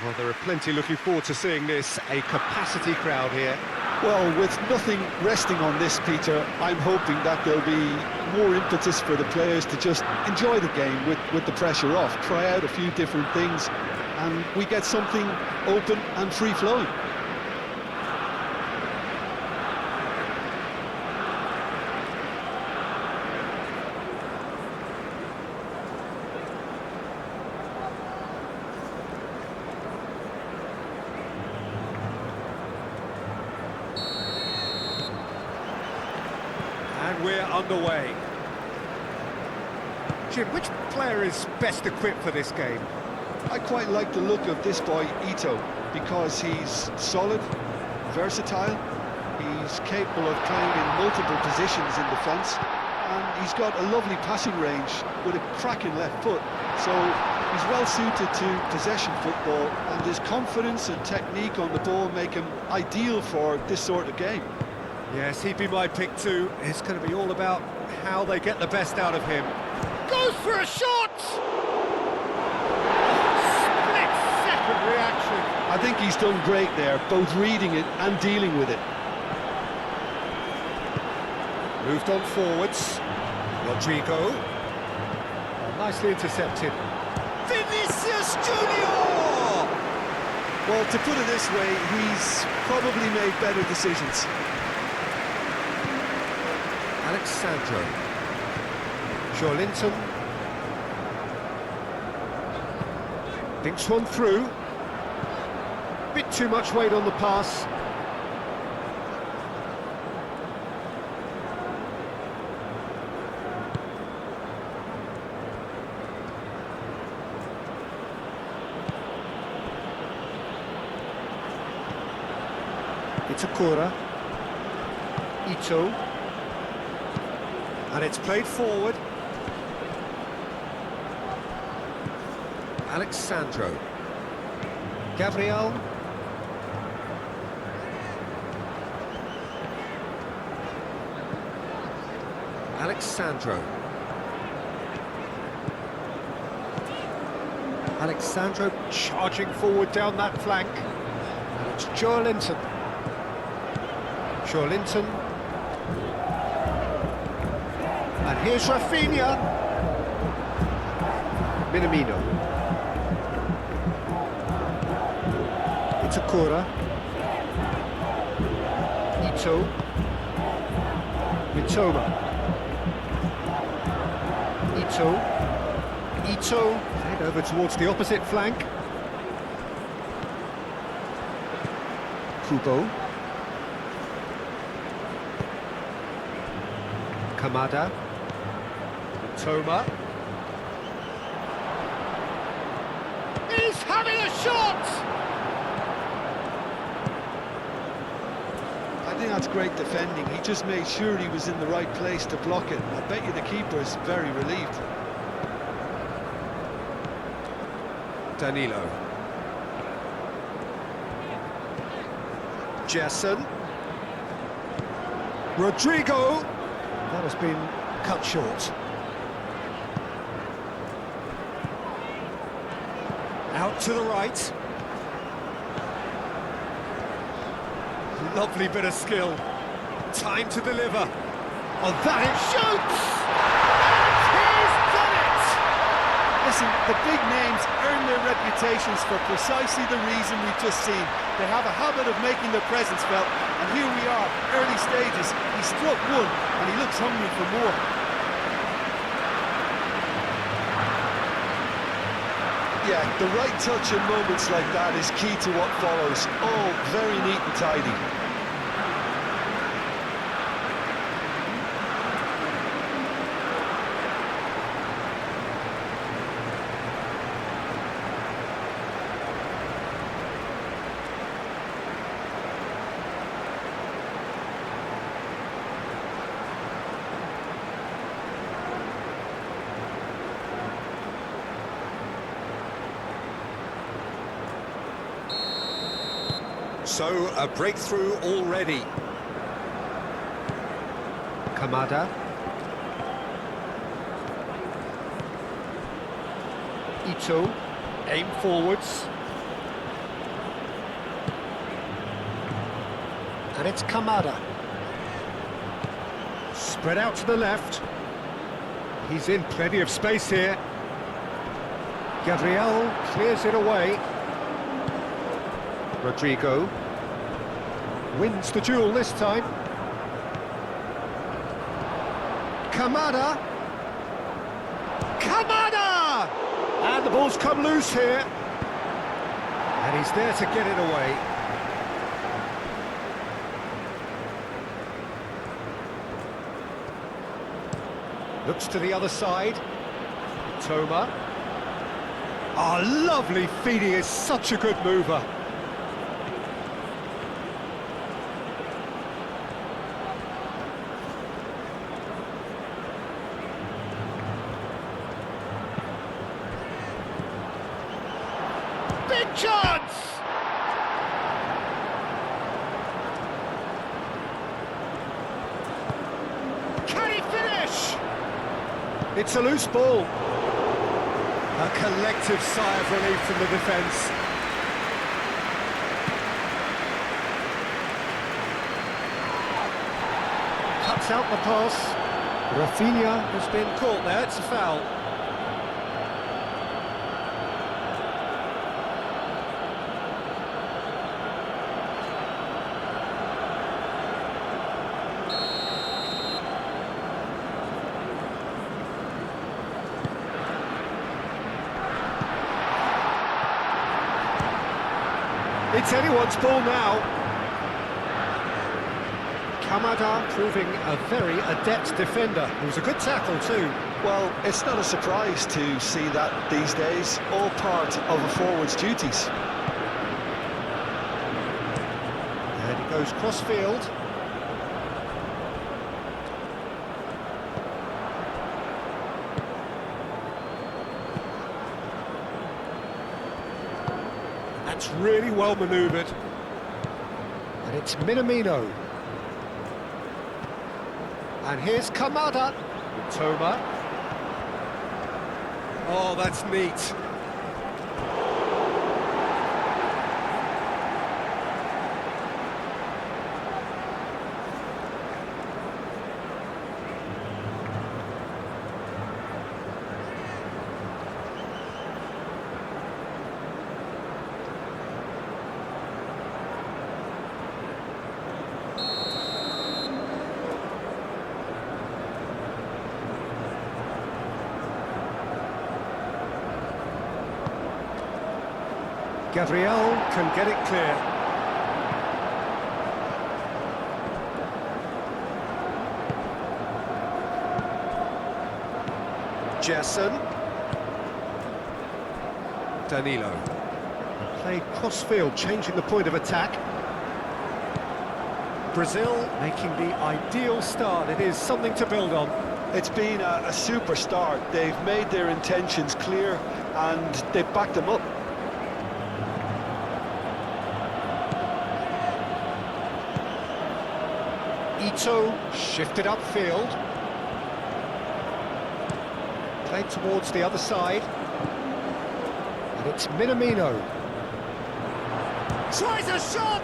Well, there are plenty looking forward to seeing this. A capacity crowd here. Well, with nothing resting on this, Peter, I'm hoping that there'll be more impetus for the players to just enjoy the game with the pressure off, try out a few different things, and we get something open and free-flowing. And we're underway. Jim, which player is best equipped for this game? I quite like the look of this boy, Ito, because he's solid, versatile, he's capable of playing in multiple positions in defence, and he's got a lovely passing range with a cracking left foot, so he's well suited to possession football, and his confidence and technique on the ball make him ideal for this sort of game. Yes, he'd be my pick too. It's going to be all about how they get the best out of him. Goes for a shot! Split-second reaction. I think he's done great there, both reading it and dealing with it. Moved on forwards. Rodrigo. Oh, nicely intercepted. Vinicius Junior! Well, to put it this way, he's probably made better decisions. Alexandro. Joelinton. Thinks one through. Bit too much weight on the pass. Itakura. Ito. And it's played forward. Alexandro. Gabriel. Alexandro. Alexandro charging forward down that flank. And it's Joelinton. Joelinton. And here's Rafinha. Minamino. Itakura. Ito. Mitoma. Ito. Head over towards the opposite flank. Kubo. Kamada. Toma. He's having a shot! I think that's great defending. He just made sure he was in the right place to block it. I bet you the keeper's very relieved. Danilo. Jason. Rodrigo. That has been cut short. Out to the right. Lovely bit of skill. Time to deliver. On that it shoots! He's done it! Listen, the big names earn their reputations for precisely the reason we've just seen. They have a habit of making their presence felt, and here we are, early stages. He struck one, and he looks hungry for more. Yeah, the right touch in moments like that is key to what follows. All very neat and tidy. So, a breakthrough already. Kamada. Ito. Aim forwards. And it's Kamada. Spread out to the left. He's in plenty of space here. Gabriel clears it away. Rodrigo wins the duel this time. Kamada! Kamada! And the ball's come loose here. And he's there to get it away. Looks to the other side. Toma. Oh, lovely feed. He is such a good mover. Big chance! Can he finish? It's a loose ball. A collective sigh of relief from the defence. Cuts out the pass. Rafinha has been caught there, it's a foul. It's anyone's ball now. Kamada proving a very adept defender. It was a good tackle too. Well, it's not a surprise to see that these days, all part of a forward's duties. And he goes cross-field. That's really well manoeuvred. And it's Minamino. And here's Kamada. Toma. Oh, that's neat. Gabriel can get it clear. Gerson. Danilo. Played cross-field, changing the point of attack. Brazil making the ideal start. It is something to build on. It's been a super start. They've made their intentions clear and they've backed them up. Ito shifted upfield. Played towards the other side. And it's Minamino. Tries a shot!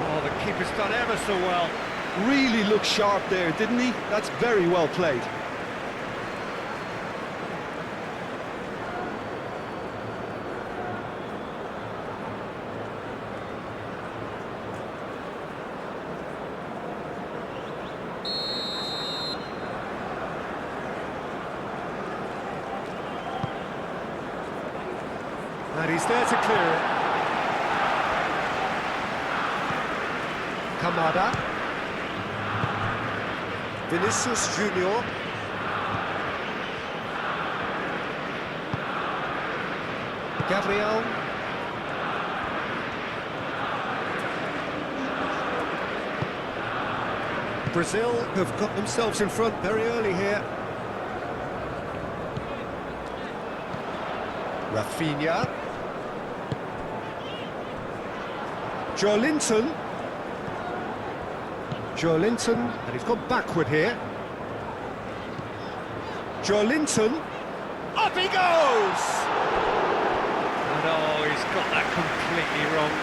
Oh, the keeper's done ever so well. Really looked sharp there, didn't he? That's very well played. And he's there to clear it. Kamada. Vinicius Junior. Gabriel. Brazil have got themselves in front very early here. Rafinha. Joelinton. Joelinton, and he's gone backward here. Joelinton. Up he goes! And oh, he's got that completely wrong.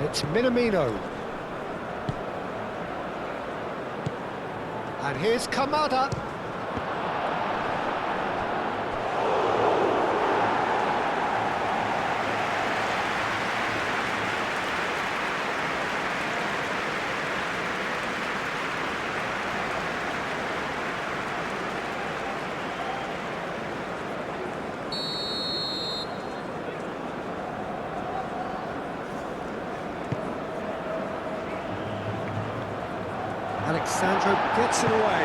It's Minamino. And here's Kamada. Alexandro gets it away.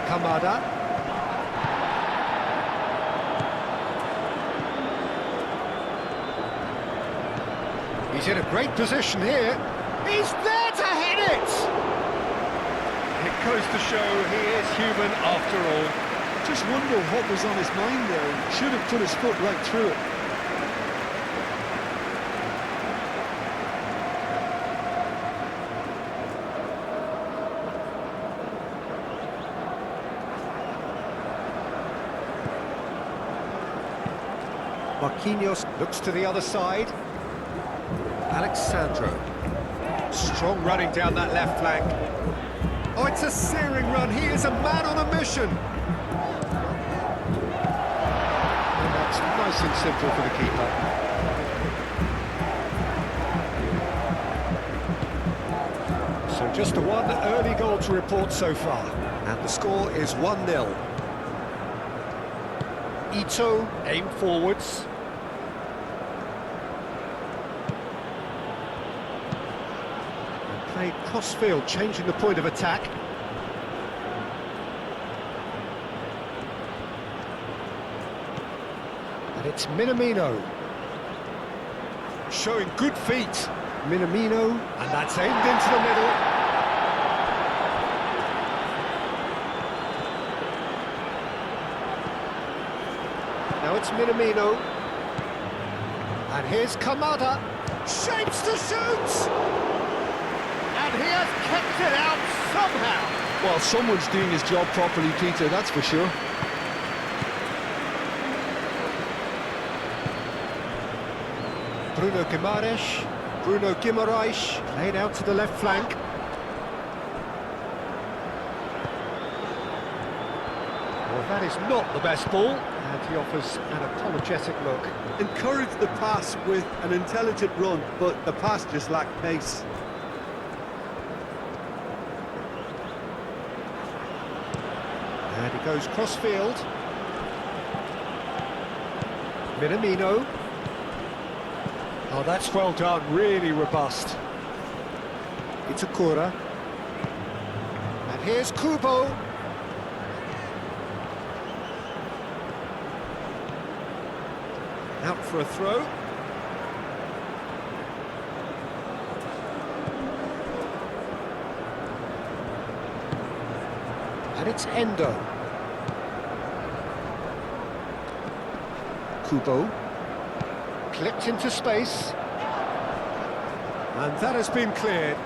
Kamada. He's in a great position here. He's there to hit it! It goes to show he is human after all. Just wonder what was on his mind there. Should have put his foot right through it. Marquinhos looks to the other side. Alexandro. Strong running down that left flank. Oh, it's a searing run. He is a man on a mission. And that's nice and simple for the keeper. So just one early goal to report so far. And the score is 1-0. Ito aimed forwards. And played cross-field, changing the point of attack. And it's Minamino. Showing good feet. Minamino, and that's aimed into the middle. Now it's Minamino. And here's Kamada. Shapes to shoot! And he has kept it out somehow. Well, someone's doing his job properly, Peter, that's for sure. Bruno Guimaraes played out to the left flank. Well, that is not the best ball, and he offers an apologetic look. Encouraged the pass with an intelligent run, but the pass just lacked pace. And he goes cross-field. Minamino. Oh, that's well done, really robust. It's Akura. And here's Kubo. Out for a throw. And it's Endo. Kubo. Clipped into space. And that has been cleared.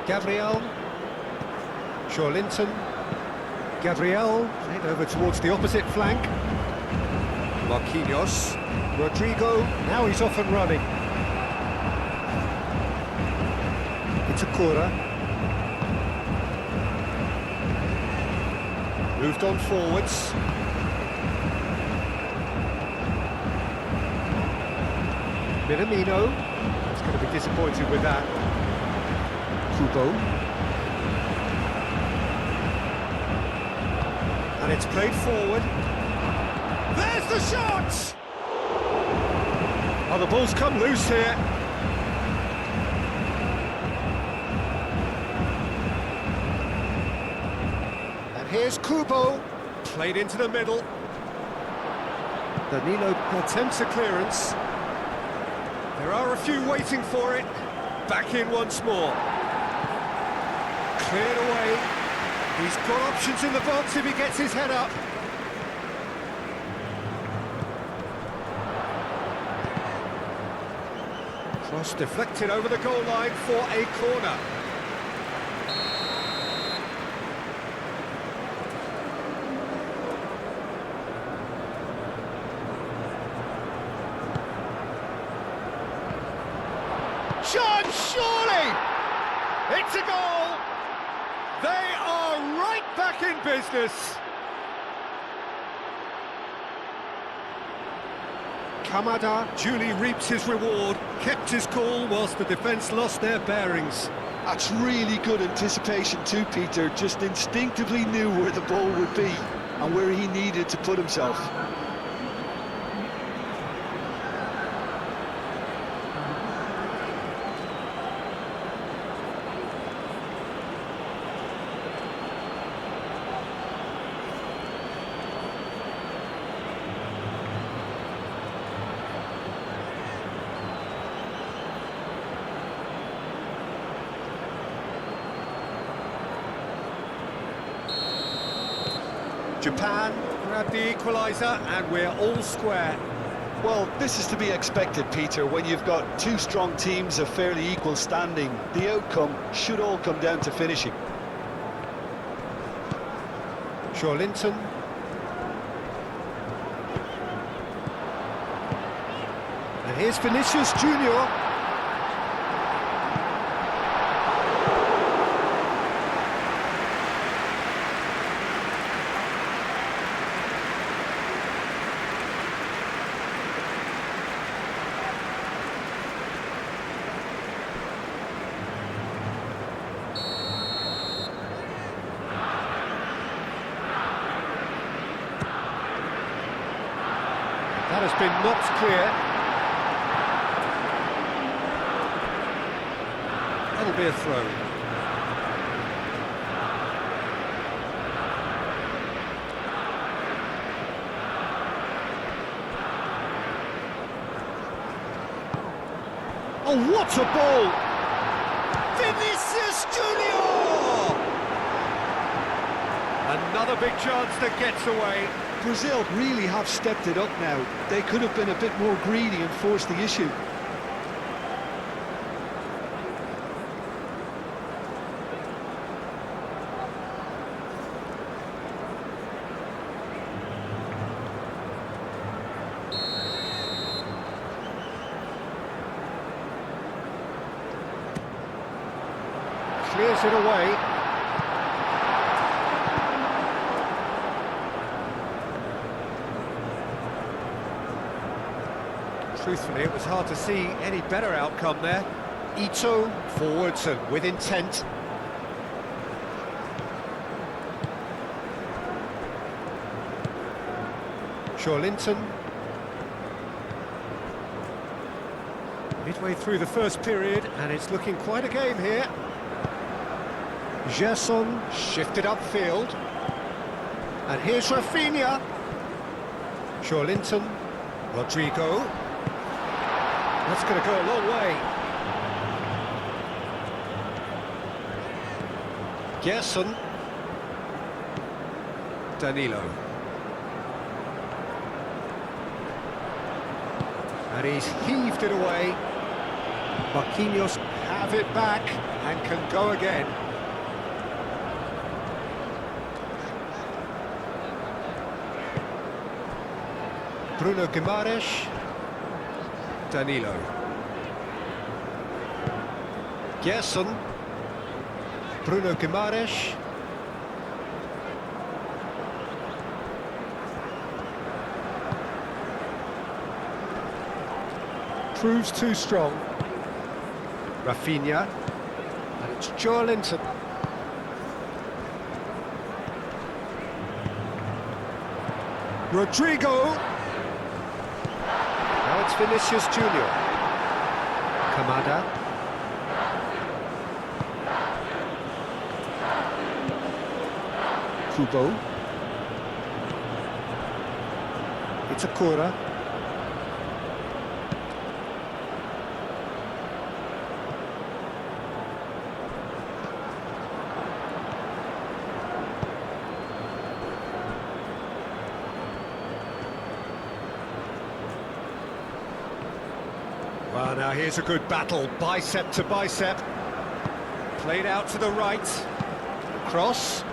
Gabriel. Linton. Gabriel played over towards the opposite flank. Marquinhos. Rodrigo. Now he's off and running. It's Akura. Moved on forwards. Minamino. He's going to be disappointed with that. Kubo. And it's played forward. There's the shot! Oh, the ball's come loose here. And here's Kubo. Played into the middle. Danilo attempts a clearance. There are a few waiting for it. Back in once more. Cleared away. He's got options in the box if he gets his head up. Cross deflected over the goal line for a corner. Surely! It's a goal! They are right back in business. Kamada duly reaps his reward, kept his cool whilst the defence lost their bearings. That's really good anticipation too, Peter. Just instinctively knew where the ball would be and where he needed to put himself. Japan grab the equaliser and we're all square. Well, this is to be expected, Peter, when you've got two strong teams of fairly equal standing. The outcome should all come down to finishing. Linton. And here's Vinicius Junior. That has been knocked clear. That'll be a throw. Oh, what a ball! Vinicius Junior! Another big chance that gets away. Brazil really have stepped it up now. They could have been a bit more greedy and forced the issue. Clears it away. Truthfully, it was hard to see any better outcome there. Ito forwards and with intent. Linton. Midway through the first period, and it's looking quite a game here. Gerson shifted upfield. And here's Rafinha. Linton. Rodrigo. That's going to go a long way. Gerson. Danilo. And he's heaved it away. Marquinhos have it back and can go again. Bruno Guimaraes. Danilo. Gerson. Bruno Guimaraes. Proves too strong. Rafinha. And it's Linton. Rodrigo. Now it's Vinicius Junior. Kamada. Kubo. It's Akura. Well, now here's a good battle, bicep to bicep. Played out to the right. Cross.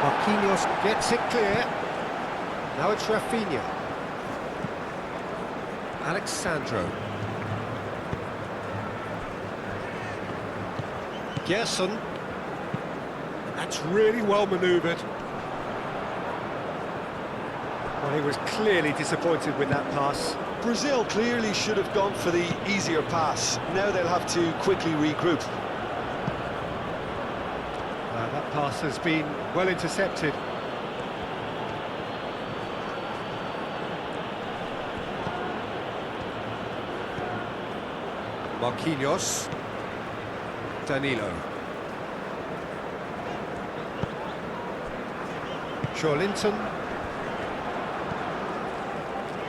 Marquinhos gets it clear. Now it's Rafinha. Alexandro. Gerson. That's really well manoeuvred. Well, he was clearly disappointed with that pass. Brazil clearly should have gone for the easier pass. Now they'll have to quickly regroup. That pass has been well intercepted. Marquinhos. Danilo. Linton.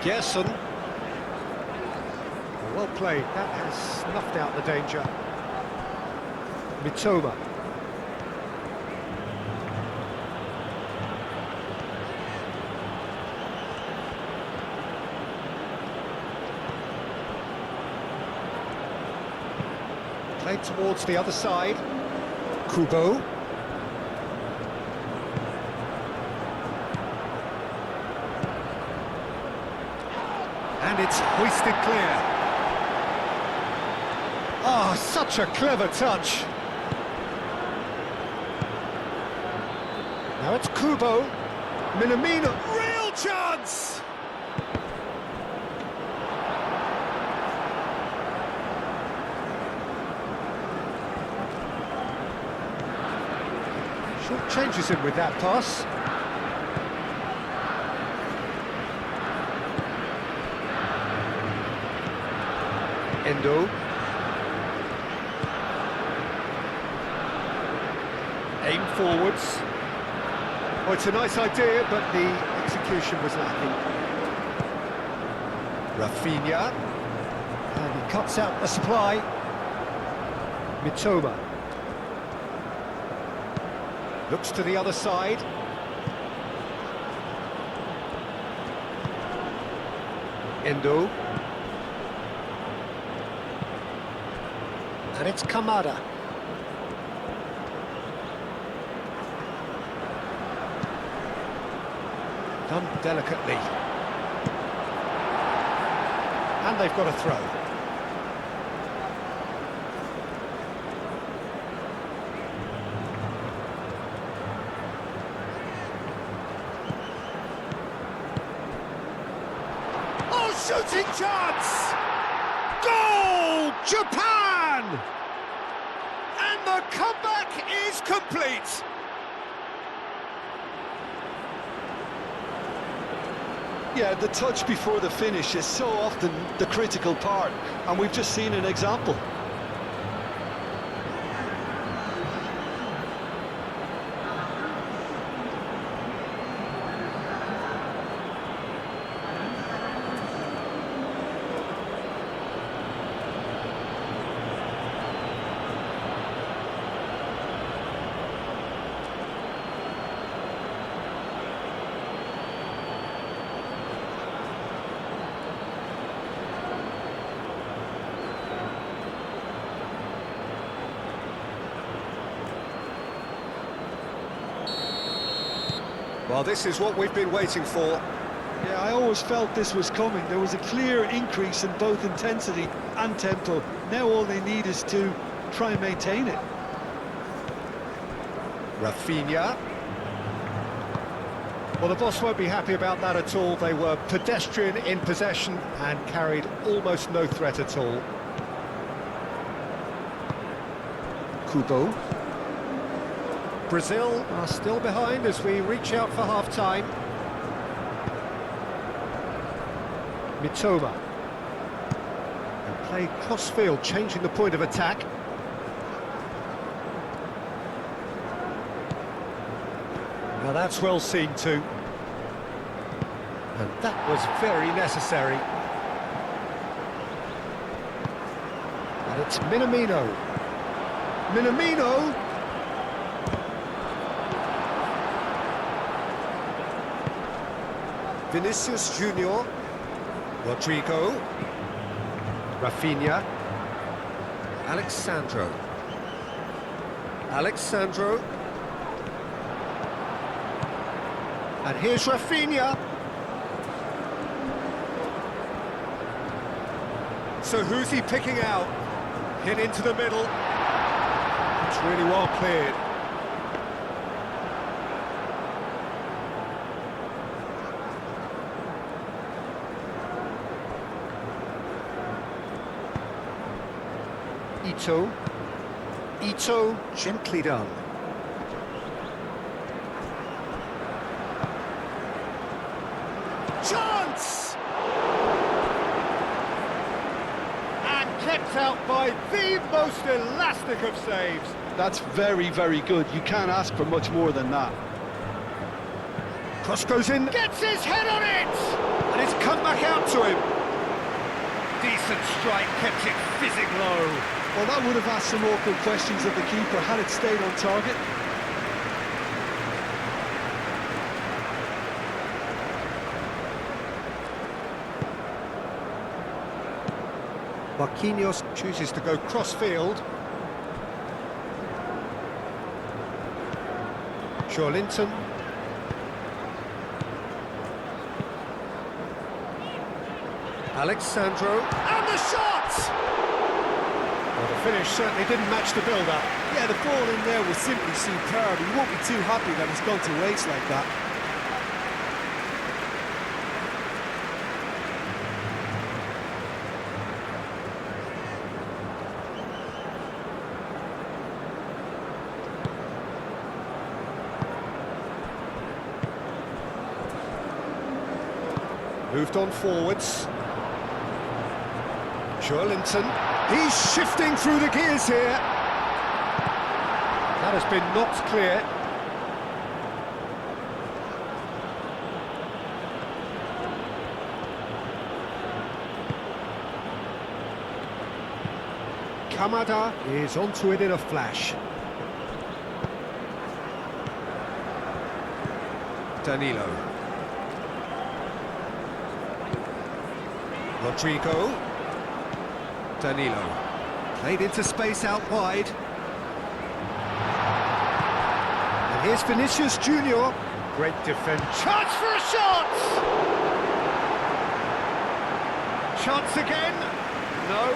Gerson. Well played, that has snuffed out the danger. Mitoma. Played towards the other side. Kubo. And it's hoisted clear. Oh, such a clever touch. Now it's Kubo. Minamino. Real chance! Short changes him with that pass. Endo. Aim forwards. Oh, it's a nice idea, but the execution was lacking. Rafinha. And he cuts out the supply. Mitoma. Looks to the other side. Endo. And it's Kamada. Done delicately. And they've got a throw. Oh, shooting chance! Goal! Japan! And the comeback is complete. Yeah, the touch before the finish is so often the critical part, and we've just seen an example. Well, this is what we've been waiting for. Yeah, I always felt this was coming. There was a clear increase in both intensity and tempo. Now all they need is to try and maintain it. Rafinha. Well, the boss won't be happy about that at all. They were pedestrian in possession and carried almost no threat at all. Kubo. Brazil are still behind as we reach out for half-time. Mitoma. And play cross-field, changing the point of attack. Now that's well seen too. And that was very necessary. And it's Minamino. Minamino! Vinicius Junior, Rodrigo, Rafinha, Alexandro, and here's Rafinha. So who's he picking out? Hit into the middle. It's really well cleared. Ito, gently done. Chance! And kept out by the most elastic of saves. That's very, very good. You can't ask for much more than that. Cross goes in, gets his head on it! And it's come back out to him. Decent strike, kept it fizzing low. Well, that would have asked some awkward questions of the keeper had it stayed on target. Marquinhos chooses to go cross-field. Linton. Alexandro. And the shot! Well, the finish certainly didn't match the build-up. Yeah, the ball in there was simply superb. He won't be too happy that it's gone to waste like that. Moved on forwards. Linton. He's shifting through the gears here. That has been knocked clear. Kamada is onto it in a flash. Danilo. Rodrigo. Danilo. Played into space out wide. And here's Vinicius Junior. Great defense. Chance for a shot! Chance again. No.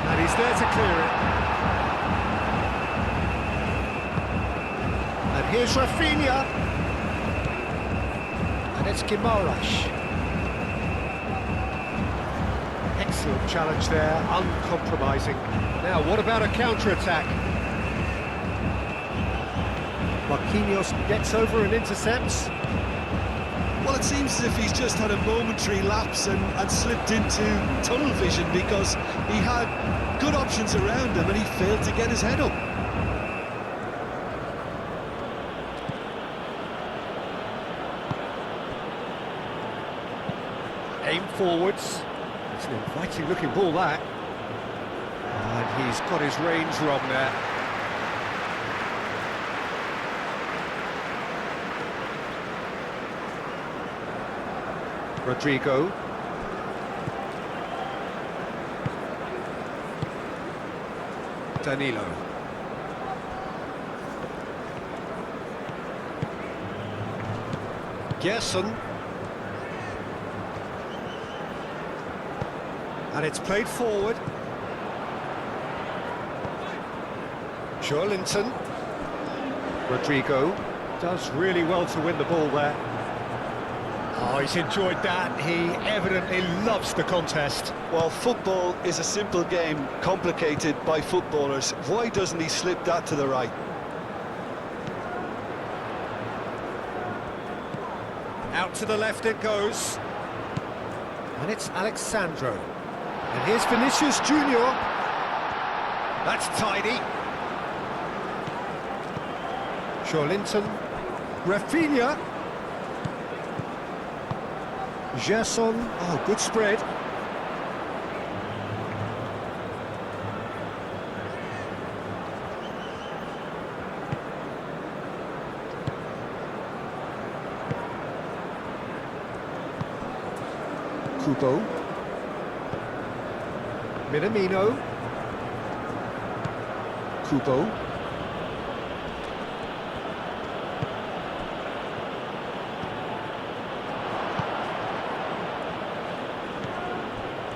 And he's there to clear it. And here's Rafinha. And it's Guimaraes. Excellent challenge there, uncompromising. Now, what about a counter-attack? Marquinhos gets over and intercepts. Well, it seems as if he's just had a momentary lapse and slipped into tunnel vision because he had good options around him and he failed to get his head up. Aim forwards. It's an inviting looking ball, that. And he's got his range wrong there. Rodrigo. Danilo. Gerson. And it's played forward. Linton. Rodrigo does really well to win the ball there. Oh, he's enjoyed that. He evidently loves the contest. Well, football is a simple game, complicated by footballers. Why doesn't he slip that to the right? Out to the left it goes. And it's Alexandro. And here's Vinicius Junior. That's tidy. Linton. Rafinha. Gerson. Oh, good spread. Kubo. Minamino. Kubo.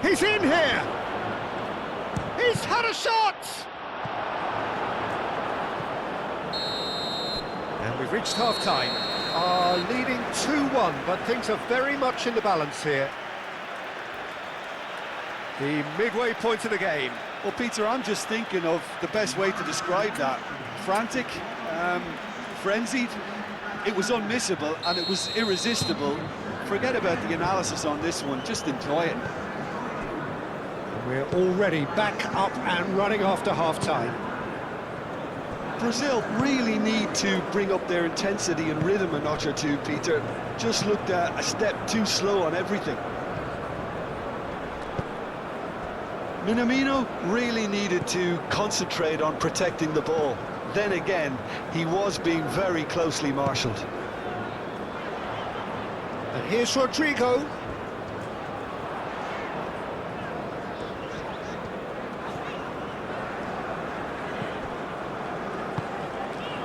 He's in here! He's had a shot! And we've reached half-time. Leading 2-1, but things are very much in the balance here. The midway point of the game. Well, Peter, I'm just thinking of the best way to describe that. Frantic, frenzied. It was unmissable and it was irresistible. Forget about the analysis on this one, just enjoy it. We're already back up and running after half-time. Brazil really need to bring up their intensity and rhythm a notch or two, Peter. Just looked a step too slow on everything. Minamino really needed to concentrate on protecting the ball. Then again, he was being very closely marshalled. And here's Rodrigo.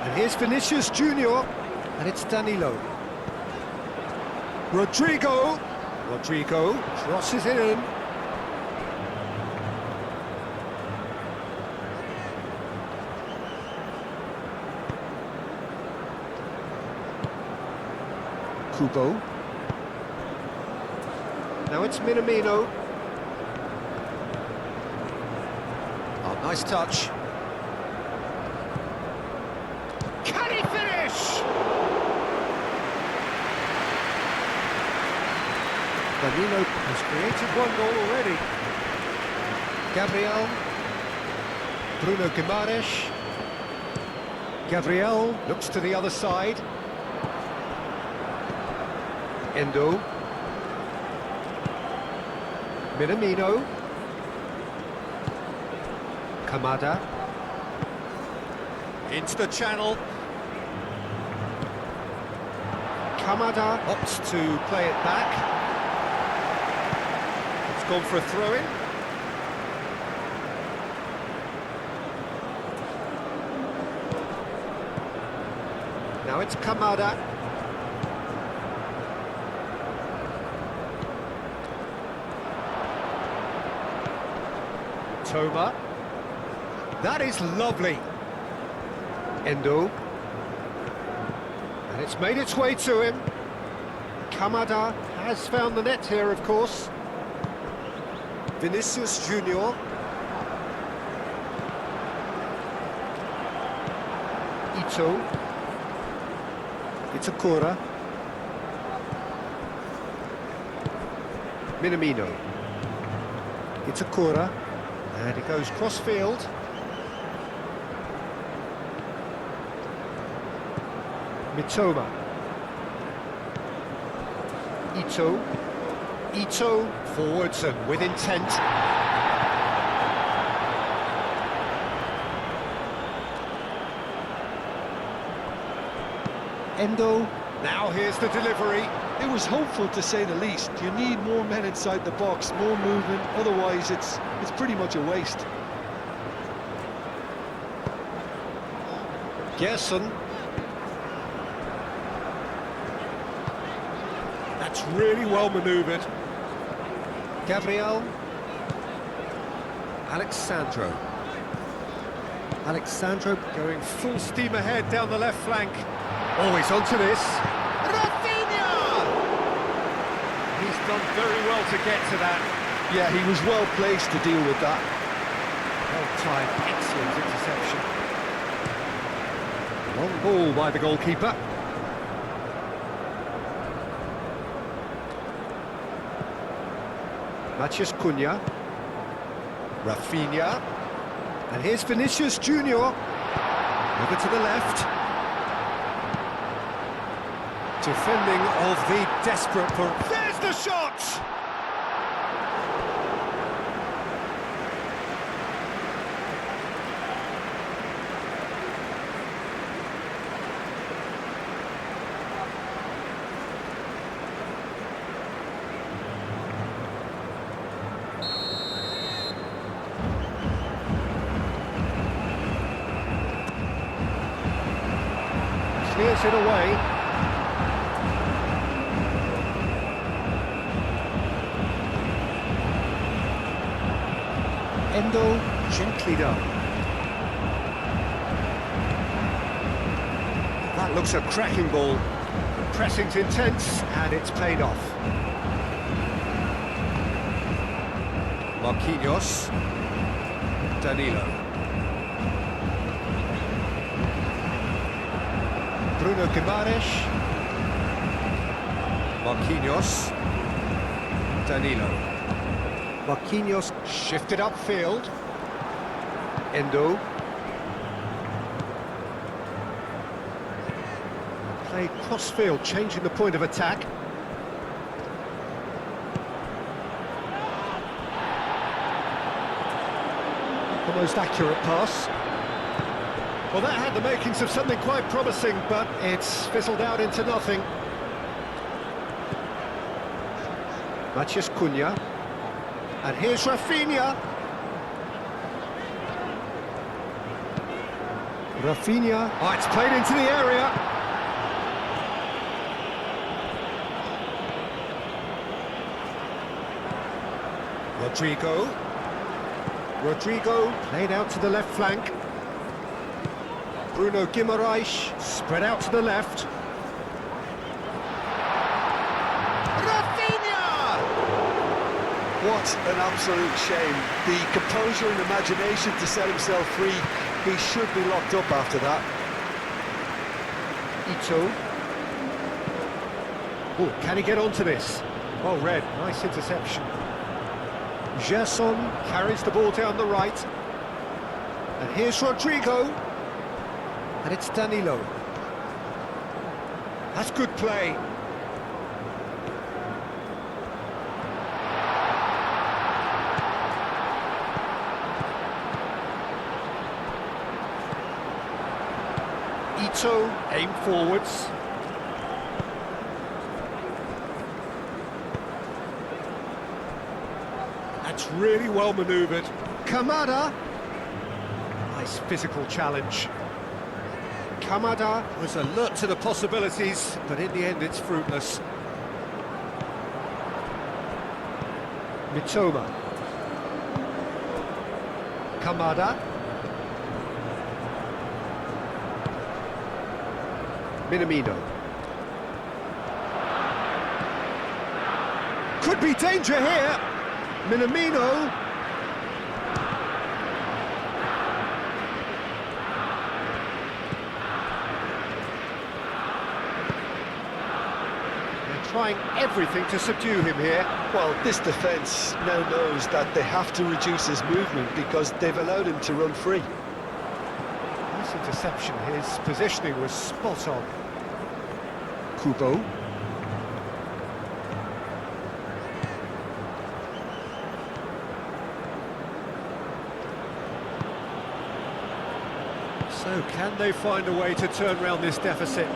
And here's Vinicius Junior, and it's Danilo. Rodrigo crosses it in. Kubo. Now it's Minamino. Oh, nice touch. Can he finish? Danilo has created one goal already. Gabriel. Bruno Guimaraes. Gabriel looks to the other side. Endo. Minamino. Kamada. Into the channel. Kamada opts to play it back. It's gone for a throw-in. Now it's Kamada. Toma. That is lovely. Endo. And it's made its way to him. Kamada has found the net here, of course. Vinicius Junior. Ito. Itakura. Minamino. Itakura. And it goes cross-field. Mitoma. Ito forwards and with intent. Endo. Now here's the delivery. It was hopeful, to say the least. You need more men inside the box, more movement, otherwise it's pretty much a waste. Gerson. That's really well manoeuvred. Gabriel. Alexandro going full steam ahead down the left flank. Always onto this. Rafinha! He's done very well to get to that. Yeah, he was well placed to deal with that. Well-timed, excellent interception. Long ball by the goalkeeper. Matheus Cunha. Rafinha. And here's Vinicius Junior. Over to the left. Defending of the desperate... There's the shot! clears it away. Endo, gently done. That looks a cracking ball. Pressing's intense, and it's played off. Marquinhos. Danilo. Bruno Guimaraes. Marquinhos. Danilo. Marquinhos shifted upfield. Endo. Play cross-field, changing the point of attack. The most accurate pass. Well, that had the makings of something quite promising, but it's fizzled out into nothing. Matheus Cunha. And here's Rafinha. Rafinha. Oh, it's played into the area. Rodrigo played out to the left flank. Bruno Guimaraes spread out to the left. Rafinha! What an absolute shame. The composure and imagination to set himself free. He should be locked up after that. Ito. Oh, can he get onto this? Well read, nice interception. Gerson carries the ball down the right. And here's Rodrigo. And it's Danilo. That's good play. Ito, aim forwards. That's really well manoeuvred. Kamada. Nice physical challenge. Kamada was alert to the possibilities, but in the end it's fruitless. Mitoma. Kamada. Minamino. Could be danger here. Minamino. They're trying everything to subdue him here. Well, this defence now knows that they have to reduce his movement because they've allowed him to run free. Nice interception, his positioning was spot on. Kubo. So can they find a way to turn around this deficit?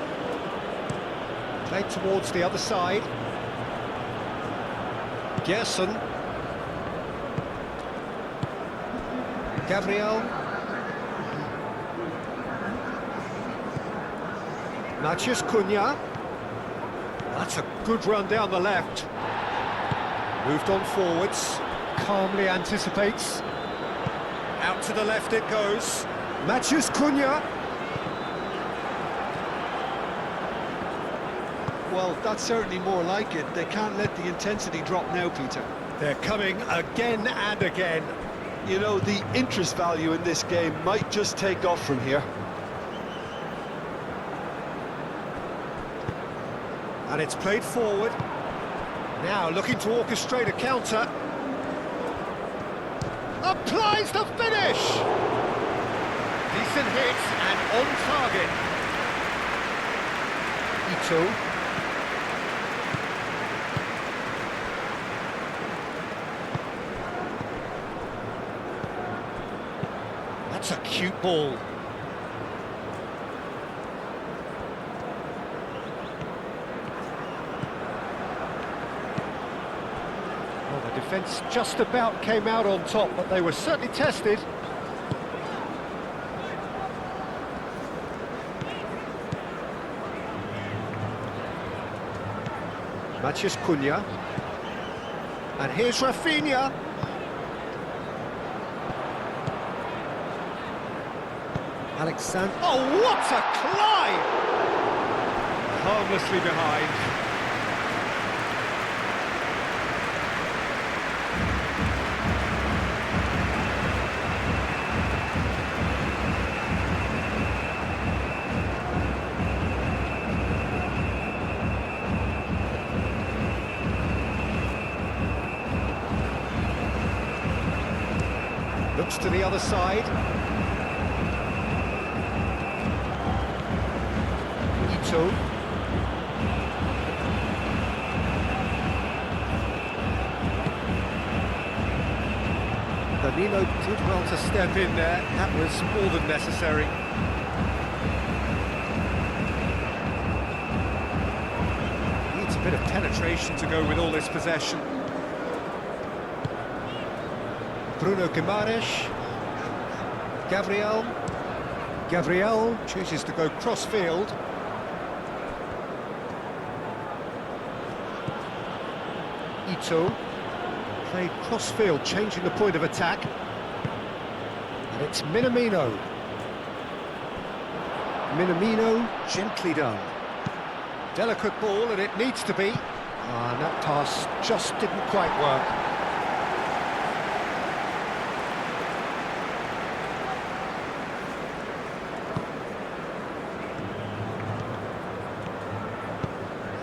Played towards the other side. Gerson. Gabriel. Matheus Cunha. That's a good run down the left. Moved on forwards. Calmly anticipates. Out to the left it goes. Matheus Cunha. Well, that's certainly more like it. They can't let the intensity drop now, Peter. They're coming again and again. You know, the interest value in this game might just take off from here. And it's played forward. Now looking to orchestrate a counter. Applies the finish! Decent hit and on target. Ito. That's a cute ball. Well, the defence just about came out on top, but they were certainly tested. Matheus Cunha. And here's Rafinha. Alexander. Oh, what a climb! Harmlessly behind. Looks to the other side. Ito. Danilo did well to step in there. That was more than necessary. Needs a bit of penetration to go with all this possession. Bruno Guimaraes. Gabriel chooses to go cross-field. Ito played cross-field, changing the point of attack. And it's Minamino. Minamino, gently done. Delicate ball, and it needs to be. And that pass just didn't quite work.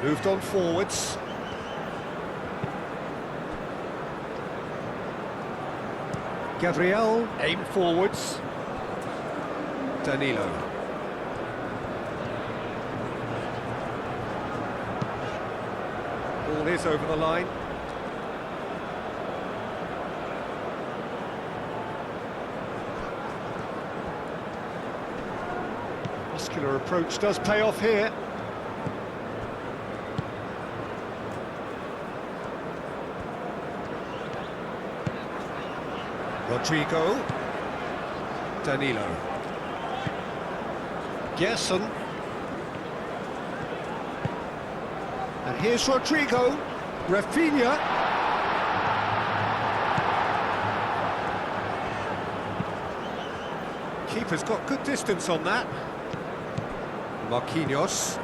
Moved on forwards. Gabriel, aim forwards. Danilo. Ball is over the line. Muscular approach does pay off here. Rodrigo. Danilo. Gerson. And here's Rodrigo. Rafinha. Keeper's got good distance on that. Marquinhos.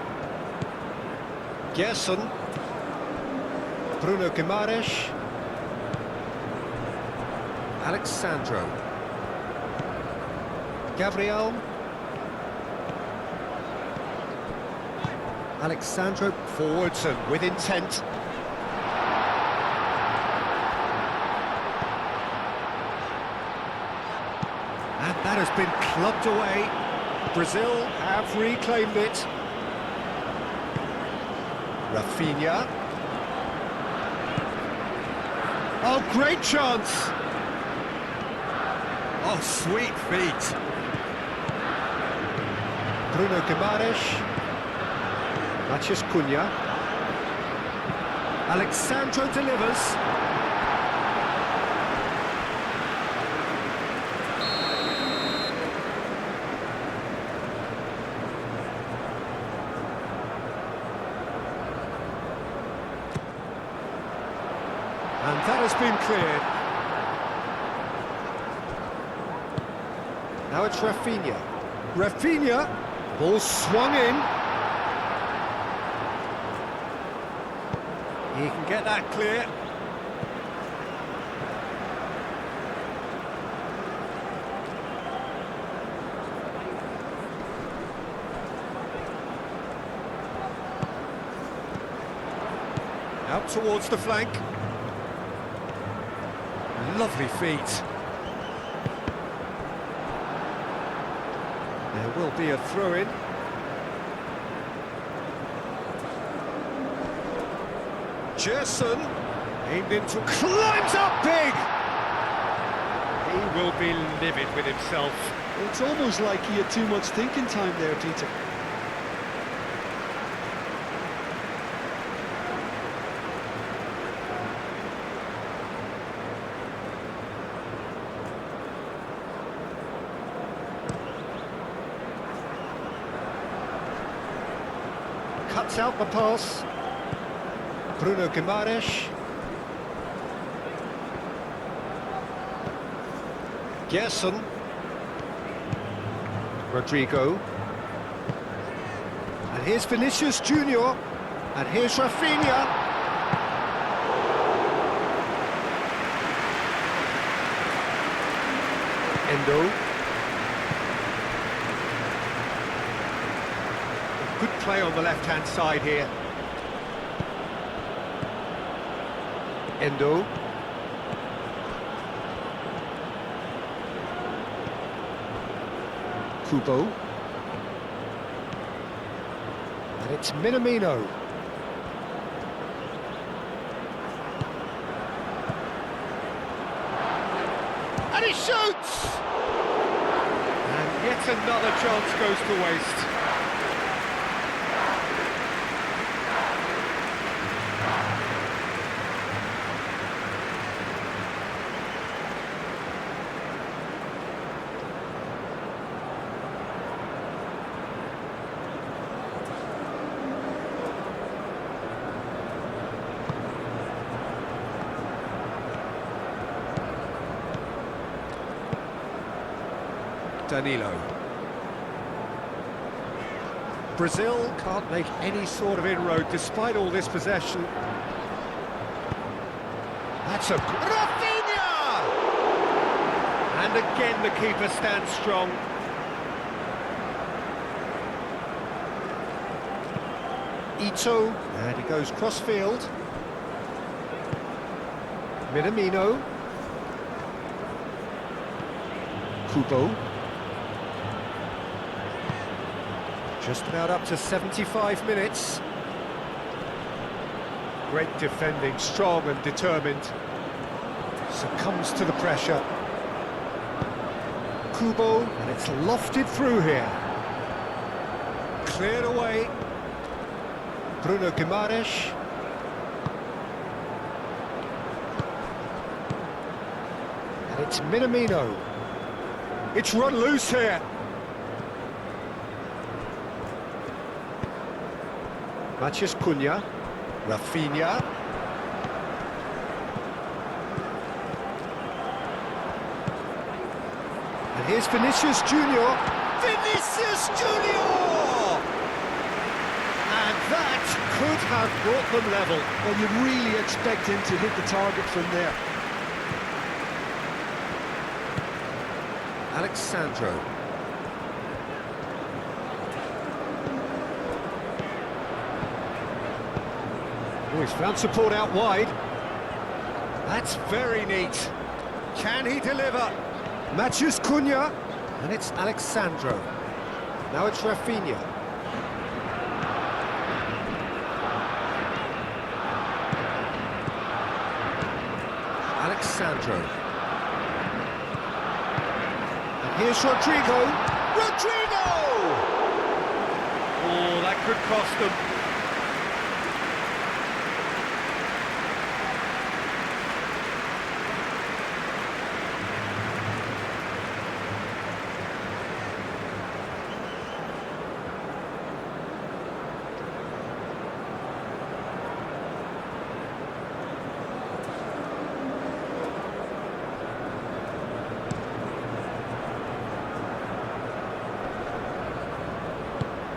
Gerson. Bruno Guimaraes. Alexandro. Gabriel. Alexandro forwards and with intent. And that has been clubbed away. Brazil have reclaimed it. Rafinha. Oh, great chance! Oh, sweet feet. Bruno Guimaraes. Matheus Cunha. Alexandro delivers. And that has been cleared. Now it's Rafinha. Rafinha, ball swung in. He can get that clear. Out towards the flank. Lovely feet. There will be a throw-in. Gerson, aimed into, climbs up big! He will be livid with himself. It's almost like he had too much thinking time there, Peter. Cuts out the pass. Bruno Guimaraes. Gerson. Rodrigo. And here's Vinicius Junior. And here's Rafinha. Endo. Good play on the left-hand side here. Endo. Kubo. And it's Minamino. And he shoots! And yet another chance goes to waste. Danilo. Brazil can't make any sort of inroad despite all this possession. That's a... Rafinha! And again the keeper stands strong. Ito, and he goes cross-field. Minamino. Kubo. Just about up to 75 minutes. Great defending, strong and determined. Succumbs to the pressure. Kubo, and it's lofted through here. Cleared away. Bruno Guimaraes. And it's Minamino. It's run loose here. Matheus Cunha, Rafinha. And here's Vinicius Junior. Vinicius Junior! And that could have brought them level. Well, you really expect him to hit the target from there. Alexandro. Oh, he's found support out wide. That's very neat. Can he deliver? Matheus Cunha. And it's Alexandro. Now it's Rafinha. Alexandro. And here's Rodrigo. Rodrigo! Oh, that could cost them.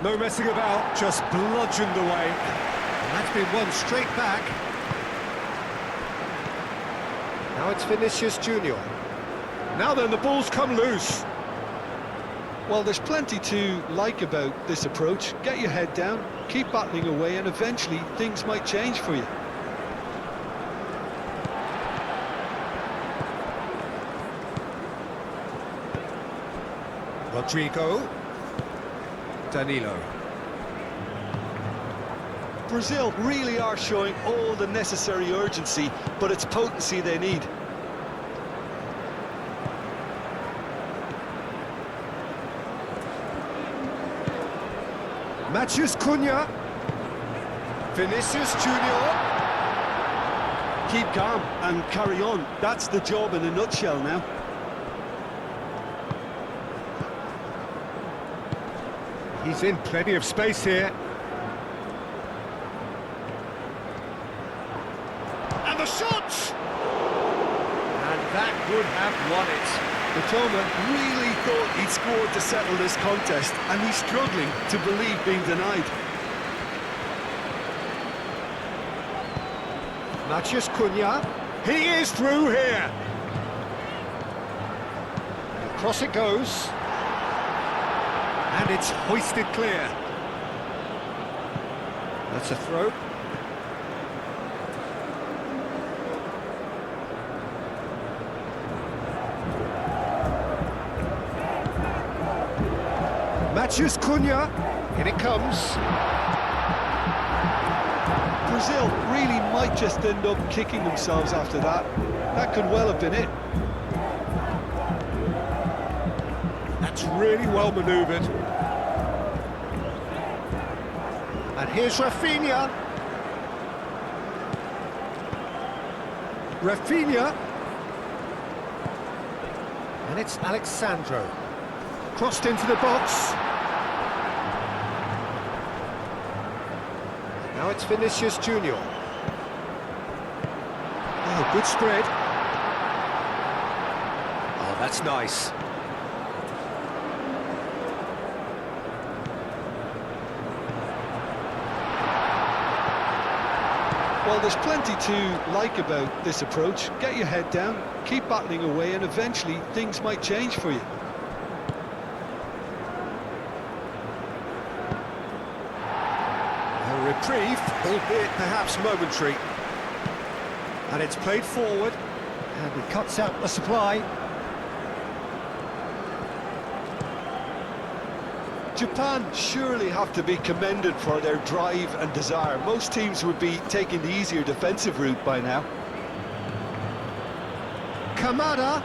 No messing about, just bludgeoned away. And that's been one straight back. Now it's Vinicius Junior. Now then, the ball's come loose. Well, there's plenty to like about this approach. Get your head down, keep battling away, and eventually things might change for you. Rodrigo. Danilo. Brazil really are showing all the necessary urgency, but it's potency they need. Matheus Cunha. Vinicius Junior. Keep calm and carry on. That's the job in a nutshell now. He's in plenty of space here. would have won it. Matoma really thought he'd scored to settle this contest, and he's struggling to believe being denied. Matheus Cunha, he is through here. Across it goes. And it's hoisted clear. That's a throw. Matheus Cunha, in it comes. Brazil really might just end up kicking themselves after that. That could well have been it. That's really well manoeuvred. And here's Rafinha. Rafinha. And it's Alexandro. Crossed into the box. Now it's Vinicius Junior. Oh, good spread. Oh, that's nice. Well, there's plenty to like about this approach. Get your head down, keep battling away, and eventually things might change for you. A reprieve, albeit perhaps momentary. And it's played forward, and he cuts out the supply. Japan surely have to be commended for their drive and desire. Most teams would be taking the easier defensive route by now. Kamada.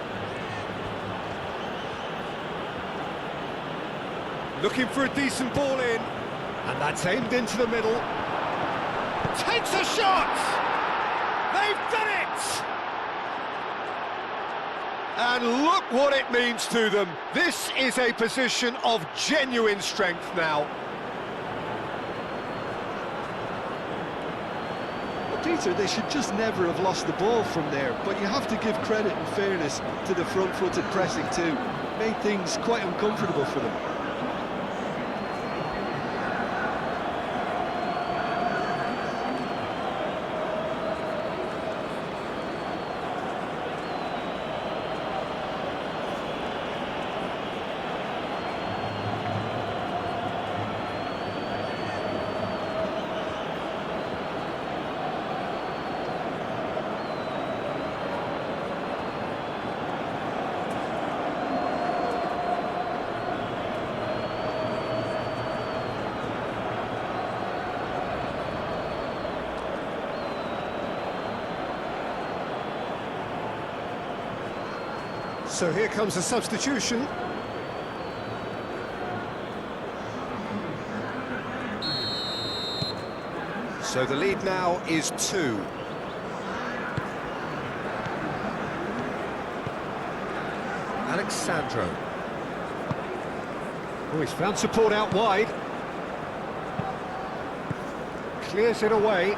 Looking for a decent ball in. And that's aimed into the middle. Takes a shot! They've done it! And look what it means to them. This is a position of genuine strength now. Well, Peter, they should just never have lost the ball from there, but you have to give credit and fairness to the front-footed pressing too. Made things quite uncomfortable for them. So here comes a substitution. So the lead now is 2. Alexandro. Oh, he's found support out wide. Clears it away.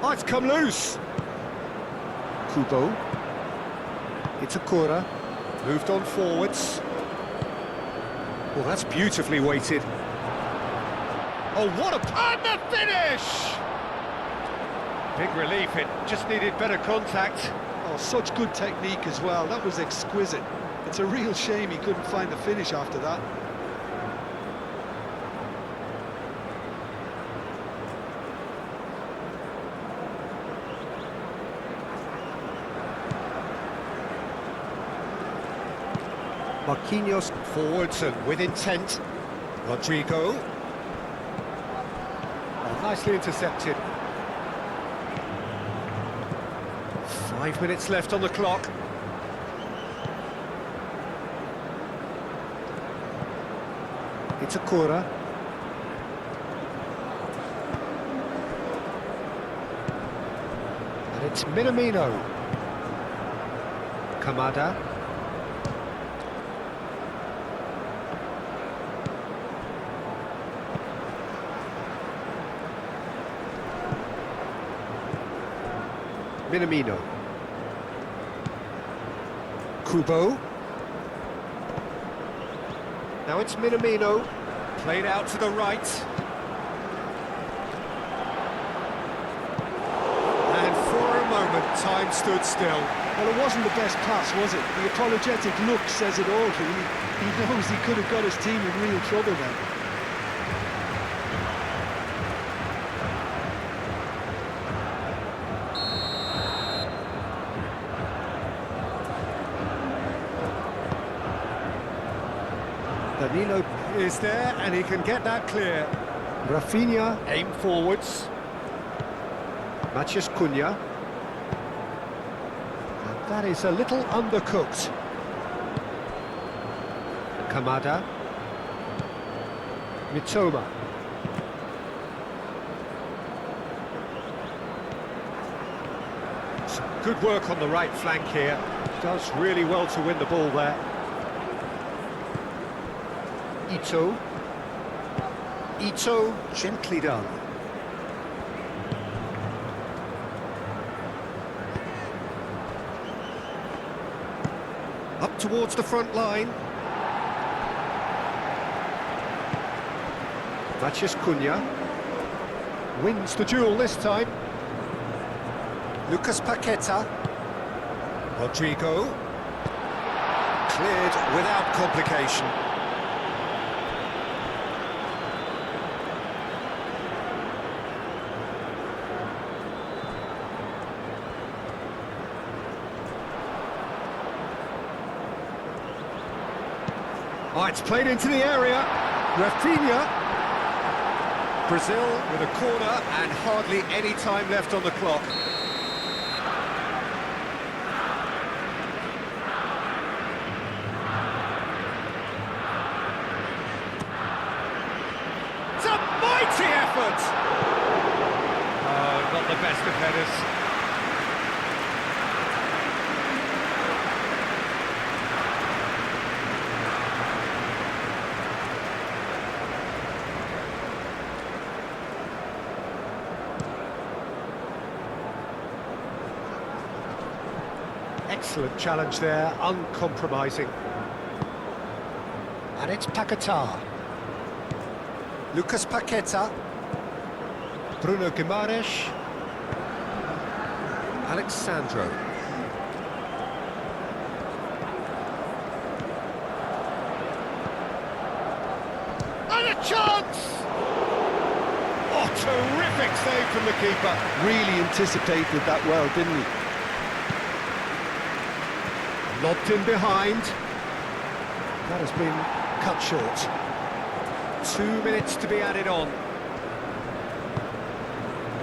Oh, it's come loose. Kubo. Itakura. Moved on forwards. Well, that's beautifully weighted. Oh, what a partner finish! Big relief, it just needed better contact. Oh, such good technique as well. That was exquisite. It's a real shame he couldn't find the finish after that. Marquinhos forwards and with intent. Rodrigo. Oh, nicely intercepted. 5 minutes left on the clock. Itakura. And it's Minamino. Kamada. Minamino. Kubo. Now it's Minamino. Played out to the right. And for a moment, time stood still. Well, it wasn't the best pass, was it? The apologetic look says it all. He knows he could have got his team in real trouble then. Danilo is there, and he can get that clear. Rafinha, aim forwards. Matheus Cunha. And that is a little undercooked. Kamada. Mitoma. Some good work on the right flank here. Does really well to win the ball there. Ito. Ito, gently done. Up towards the front line. Matheus Cunha. Wins the duel this time. Lucas Paqueta. Rodrigo. Cleared without complication. Oh, it's played into the area. Rafinha. Brazil with a corner and hardly any time left on the clock. It's a mighty effort! Oh, not the best of headers. Excellent challenge there, uncompromising. And it's Paquetá. Lucas Paqueta. Bruno Guimaraes. Alexandro. And a chance! Oh, terrific save from the keeper. Really anticipated that well, didn't he? Lobbed in behind. That has been cut short. 2 minutes to be added on.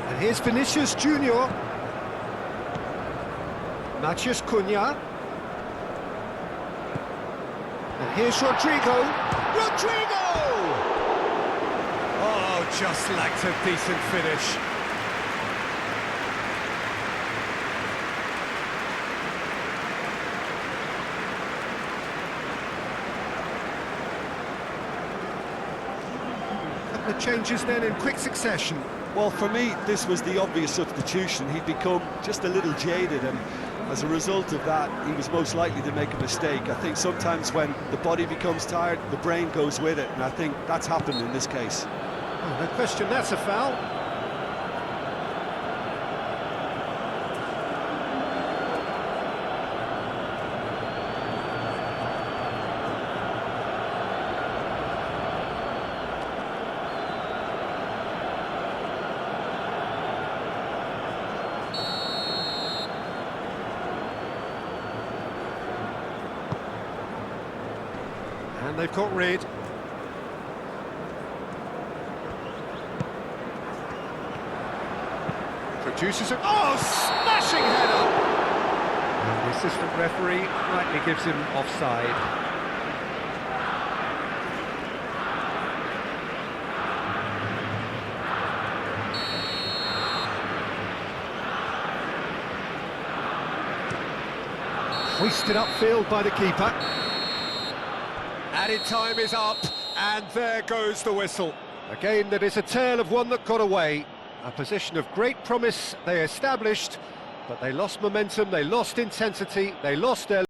And here's Vinicius Junior. Matheus Cunha. And here's Rodrigo. Rodrigo! Oh, just lacked a decent finish. The changes then in quick succession. Well, for me, this was the obvious substitution. He'd become just a little jaded, and as a result of that, he was most likely to make a mistake. I think sometimes when the body becomes tired, the brain goes with it, and I think that's happened in this case. Oh, no question, that's a foul. And they've got rid. Produces a... Oh, smashing header! And the assistant referee rightly gives him offside. Hoisted upfield by the keeper. Added time is up, and there goes the whistle. A game that is a tale of one that got away. A position of great promise they established, But they lost momentum, they lost intensity, they lost their...